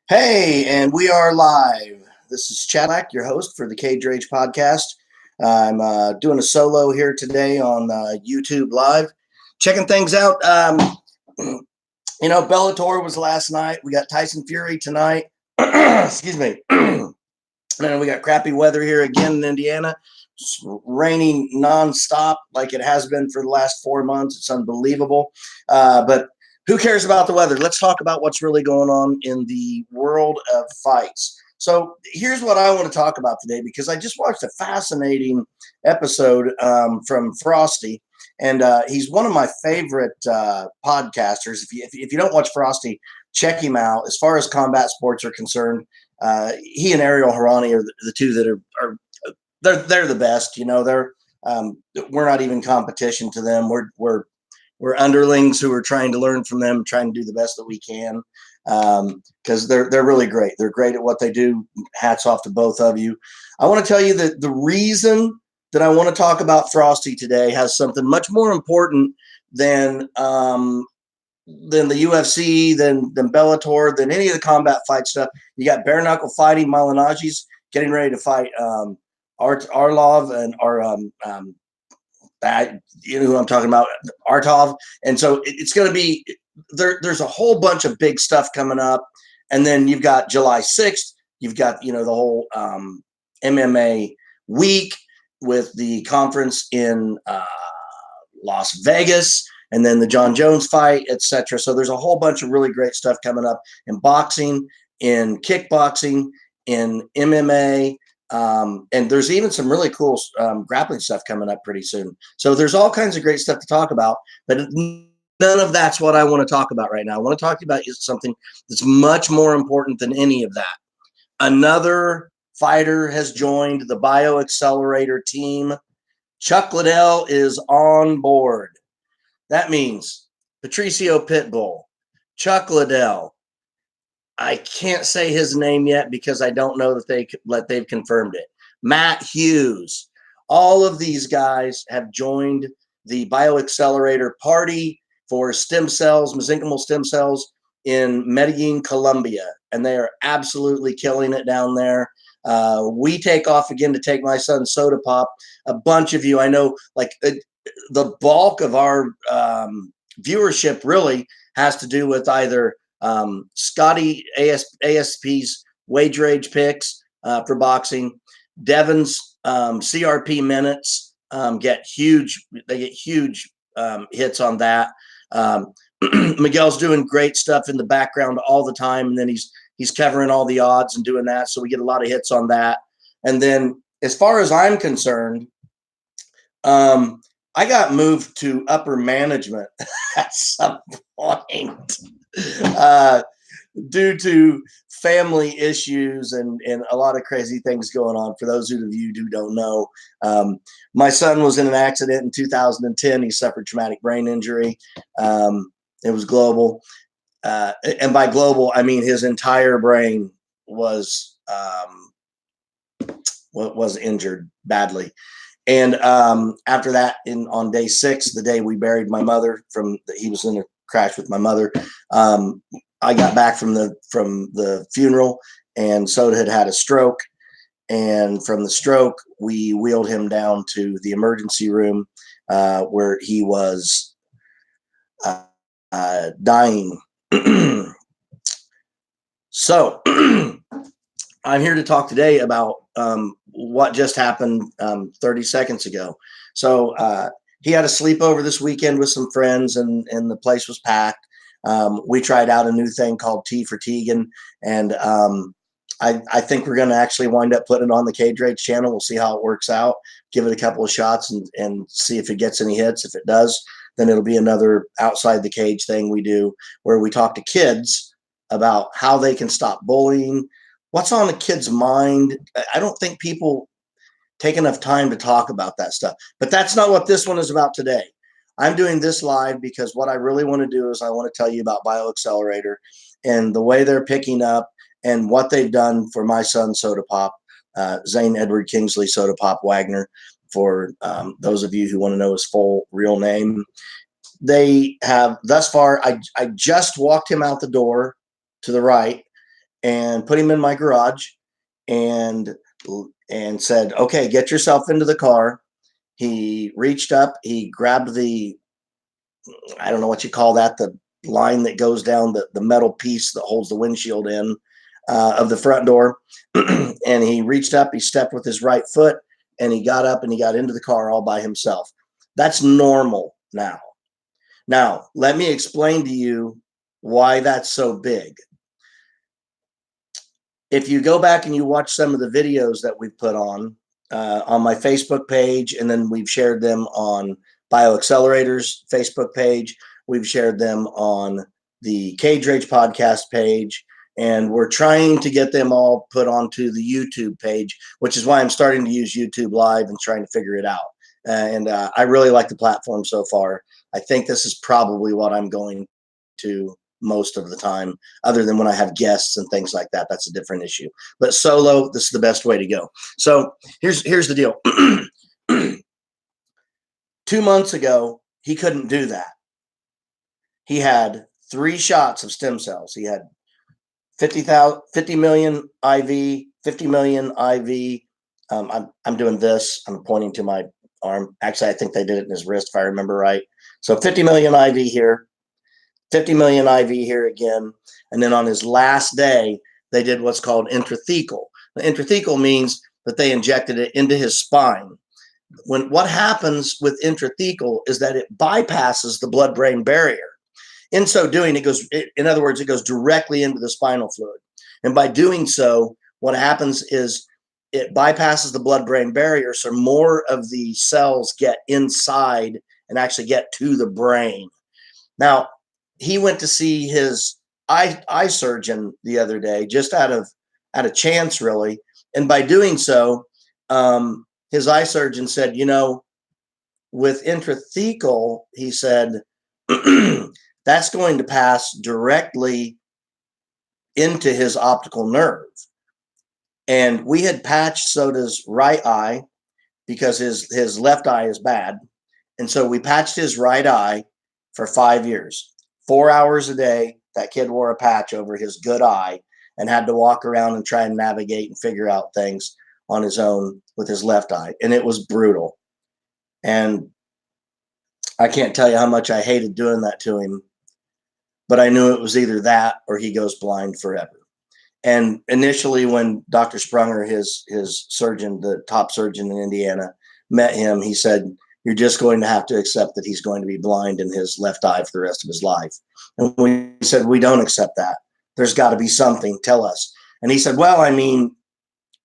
Hey, and we are live. This is Chadillac, your host for the Cage Rage podcast. I'm doing a solo here today on YouTube Live, checking things out. Bellator was last night. We got Tyson Fury tonight. Excuse me. And we got crappy weather here again in Indiana. It's raining nonstop like it has been for the last 4 months. It's unbelievable. But who cares about the weather? Let's talk about what's really going on in the world of fights. So here's what I want to talk about today, because I just watched a fascinating episode from Frosty, and he's one of my favorite podcasters. If you don't watch Frosty, check him out. As far as combat sports are concerned, he and Ariel Harani are the two that are they're the best. We're not even competition to them. We're underlings who are trying to learn from them, trying to do the best that we can, because they're really great. They're great at what they do. Hats off to both of you. I want to tell you that the reason that I want to talk about Frosty today has something much more important than the UFC, than Bellator, than any of the combat fight stuff. You got bare knuckle fighting. Malinagi's getting ready to fight Arlov and you know who I'm talking about, Artov. And so it's going to be there's a whole bunch of big stuff coming up. And then you've got July 6th. You've got, the whole MMA week with the conference in Las Vegas, and then the John Jones fight, etc. So there's a whole bunch of really great stuff coming up in boxing, in kickboxing, in MMA. And there's even some really cool grappling stuff coming up pretty soon. So there's all kinds of great stuff to talk about, but none of that's what I want to talk about right now. I want to talk about something that's much more important than any of that. Another fighter has joined the Bioxcellerator team. Chuck Liddell is on board. That means Patricio Pitbull, Chuck Liddell. I can't say his name yet because I don't know that they've confirmed it. Matt Hughes. All of these guys have joined the Bioxcellerator party for stem cells, mesenchymal stem cells in Medellin, Colombia, and they are absolutely killing it down there. We take off again to take my son Soda Pop. A bunch of you, I know, the bulk of our viewership really has to do with either Scotty ASP's Wage Rage picks for boxing. Devin's CRP minutes get huge. They get huge hits on that. Miguel's doing great stuff in the background all the time, and then he's covering all the odds and doing that. So we get a lot of hits on that. And then as far as I'm concerned, I got moved to upper management at some point due to family issues and a lot of crazy things going on. For those of you who don't know, my son was in an accident in 2010. He suffered traumatic brain injury. It was global. And by global, I mean his entire brain was injured badly. And after that, on day 6, the day we buried my mother, he was in a crash with my mother. I got back from the funeral, and Soda had a stroke. And from the stroke, we wheeled him down to the emergency room where he was dying. So I'm here to talk today about what just happened 30 seconds ago. So he had a sleepover this weekend with some friends, and the place was packed. We tried out a new thing called T for Tegan, and I think we're going to actually wind up putting it on the Cage Rage channel. We'll see how it works out, give it a couple of shots, and see if it gets any hits. If it does, then it'll be another outside the cage thing we do, where we talk to kids about how they can stop bullying, what's on a kid's mind. I don't think people take enough time to talk about that stuff, but that's not what this one is about today. I'm doing this live because what I really want to do is I want to tell you about Bioxcellerator and the way they're picking up and what they've done for my son, Soda Pop, Zane Edward Kingsley Soda Pop Wagner, for those of you who want to know his full real name. They have thus far, I just walked him out the door to the right, and put him in my garage and said, okay, get yourself into the car. He reached up, he grabbed I don't know what you call that, the line that goes down the metal piece that holds the windshield in of the front door. And he reached up, he stepped with his right foot, and he got up and he got into the car all by himself. That's normal now. Now, let me explain to you why that's so big. If you go back and you watch some of the videos that we've put on my Facebook page, and then we've shared them on Bioxcellerator's Facebook page, we've shared them on the Cage Rage podcast page, and we're trying to get them all put onto the YouTube page, which is why I'm starting to use YouTube Live and trying to figure it out. And I really like the platform so far. I think this is probably what I'm going to most of the time, other than when I have guests and things like that. That's a different issue. But solo, this is the best way to go. So here's the deal. 2 months ago, he couldn't do that. He had 3 shots of stem cells. He had 50 million IV, 50 million IV. I'm doing this. I'm pointing to my arm. Actually, I think they did it in his wrist, if I remember right. So 50 million IV here, 50 million IV here again. And then on his last day, they did what's called intrathecal. The intrathecal means that they injected it into his spine. What happens with intrathecal is that it bypasses the blood-brain barrier. In so doing, in other words, it goes directly into the spinal fluid. And by doing so, what happens is it bypasses the blood-brain barrier, so more of the cells get inside and actually get to the brain. Now, he went to see his eye surgeon the other day, just out of chance, really. And by doing so, his eye surgeon said, with intrathecal, he said, that's going to pass directly into his optical nerve. And we had patched Soda's right eye because his left eye is bad. And so we patched his right eye for 5 years. 4 hours a day, that kid wore a patch over his good eye and had to walk around and try and navigate and figure out things on his own with his left eye. And it was brutal. And I can't tell you how much I hated doing that to him, but I knew it was either that or he goes blind forever. And initially, when Dr. Sprunger, his surgeon, the top surgeon in Indiana, met him, he said, you're just going to have to accept that he's going to be blind in his left eye for the rest of his life. And we said, we don't accept that. There's got to be something. Tell us. And he said, well, I mean,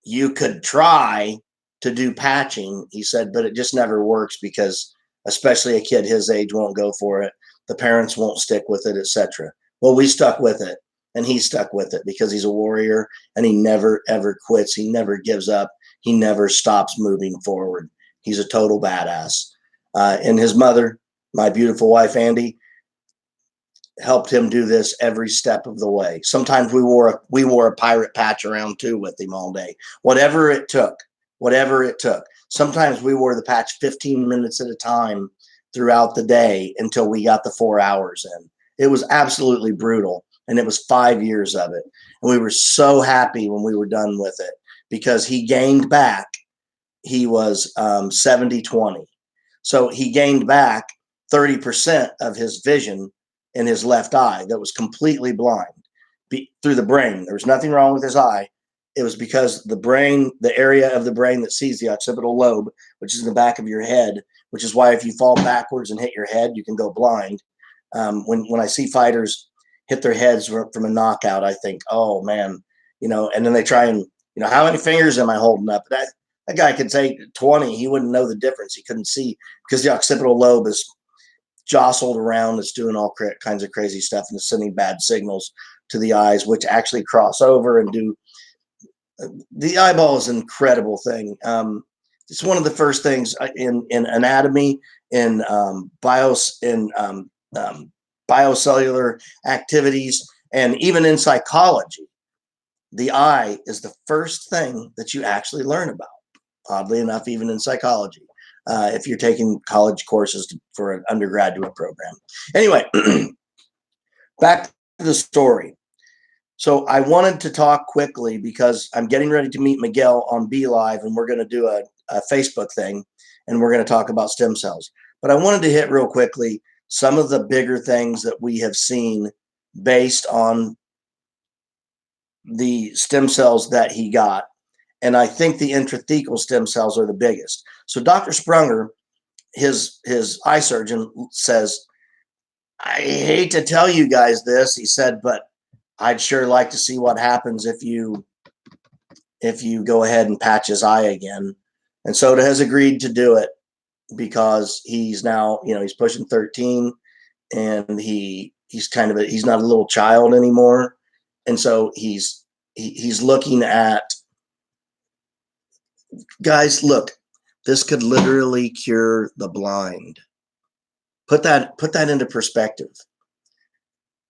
you could try to do patching, he said, but it just never works because especially a kid his age won't go for it. The parents won't stick with it, etc. Well, we stuck with it, and he stuck with it because he's a warrior and he never, ever quits. He never gives up. He never stops moving forward. He's a total badass. And his mother, my beautiful wife, Andy, helped him do this every step of the way. Sometimes we wore a pirate patch around too with him all day. Whatever it took. Sometimes we wore the patch 15 minutes at a time throughout the day until we got the 4 hours in. It was absolutely brutal. And it was 5 years of it. And we were so happy when we were done with it because he gained back. He was 70-20. So he gained back 30% of his vision in his left eye that was completely blind through the brain. There was nothing wrong with his eye. It was because the brain, the area of the brain that sees the occipital lobe, which is in the back of your head, which is why if you fall backwards and hit your head, you can go blind. When I see fighters hit their heads from a knockout, I think, oh man, and then they try and, how many fingers am I holding up? That guy could say 20. He wouldn't know the difference. He couldn't see because the occipital lobe is jostled around. It's doing all kinds of crazy stuff and it's sending bad signals to the eyes, which actually cross over and do. The eyeball is an incredible thing. It's one of the first things in anatomy, in biocellular activities, and even in psychology. The eye is the first thing that you actually learn about. Oddly enough, even in psychology, if you're taking college courses for an undergraduate program. Anyway, back to the story. So I wanted to talk quickly because I'm getting ready to meet Miguel on Be Live, and we're going to do a Facebook thing, and we're going to talk about stem cells. But I wanted to hit real quickly some of the bigger things that we have seen based on the stem cells that he got. And I think the intrathecal stem cells are the biggest. So Dr. Sprunger, his eye surgeon, says, I hate to tell you guys this, he said, but I'd sure like to see what happens if you go ahead and patch his eye again. And Soda has agreed to do it because he's now, he's pushing 13, and he's not a little child anymore. And so he's looking at, guys, look, this could literally cure the blind. Put that into perspective.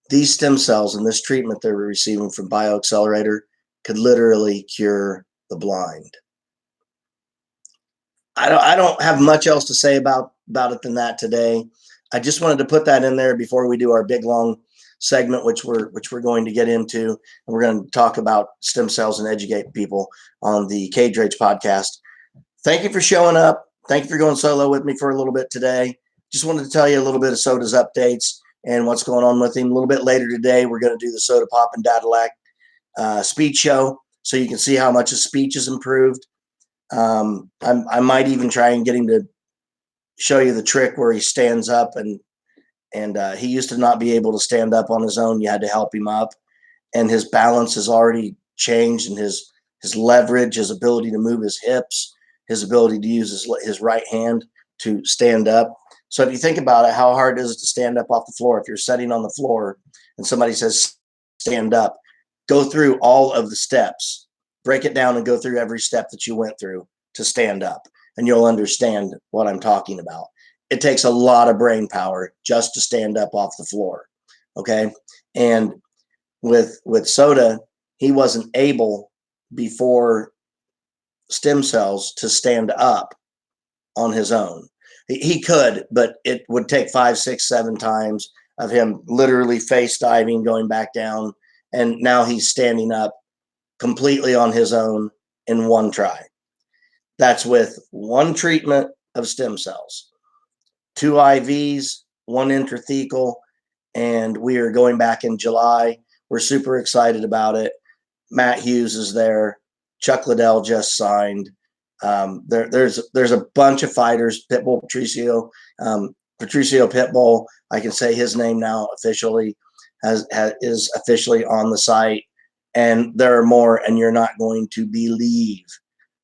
These stem cells and this treatment they're receiving from Bioxcellerator could literally cure the blind. I don't have much else to say about it than that today. I just wanted to put that in there before we do our big long segment, which we're going to get into, and we're going to talk about stem cells and educate people on the Cage Rage podcast. Thank you for showing up. Thank you for going solo with me for a little bit today. Just wanted to tell you a little bit of Soda's updates and what's going on with him. A little bit later today, we're going to do the Soda Pop and Chadillac speech show, so you can see how much his speech is improved. I might even try and get him to show you the trick where he stands up, and he used to not be able to stand up on his own. You had to help him up, and his balance has already changed, and his leverage, his ability to move his hips, his ability to use his right hand to stand up. So if you think about it, how hard is it to stand up off the floor? If you're sitting on the floor and somebody says, stand up, go through all of the steps, break it down and go through every step that you went through to stand up, and you'll understand what I'm talking about. It takes a lot of brain power just to stand up off the floor. Okay. And with Soda, he wasn't able before stem cells to stand up on his own. He could, but it would take 5, 6, 7 times of him literally face diving, going back down. And now he's standing up completely on his own in one try. That's with one treatment of stem cells, 2 IVs, 1 intrathecal, and we are going back in July. We're super excited about it. Matt Hughes is there. Chuck Liddell just signed. There's a bunch of fighters. Pitbull Patricio Pitbull. I can say his name now officially is officially on the site, and there are more. And you're not going to believe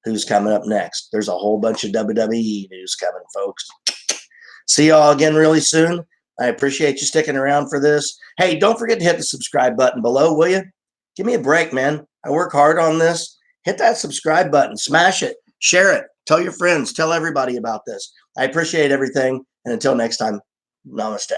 who's coming up next. There's a whole bunch of WWE news coming, folks. See y'all again really soon. I appreciate you sticking around for this. Hey, don't forget to hit the subscribe button below, will you? Give me a break, man. I work hard on this. Hit that subscribe button. Smash it. Share it. Tell your friends. Tell everybody about this. I appreciate everything. And until next time, namaste.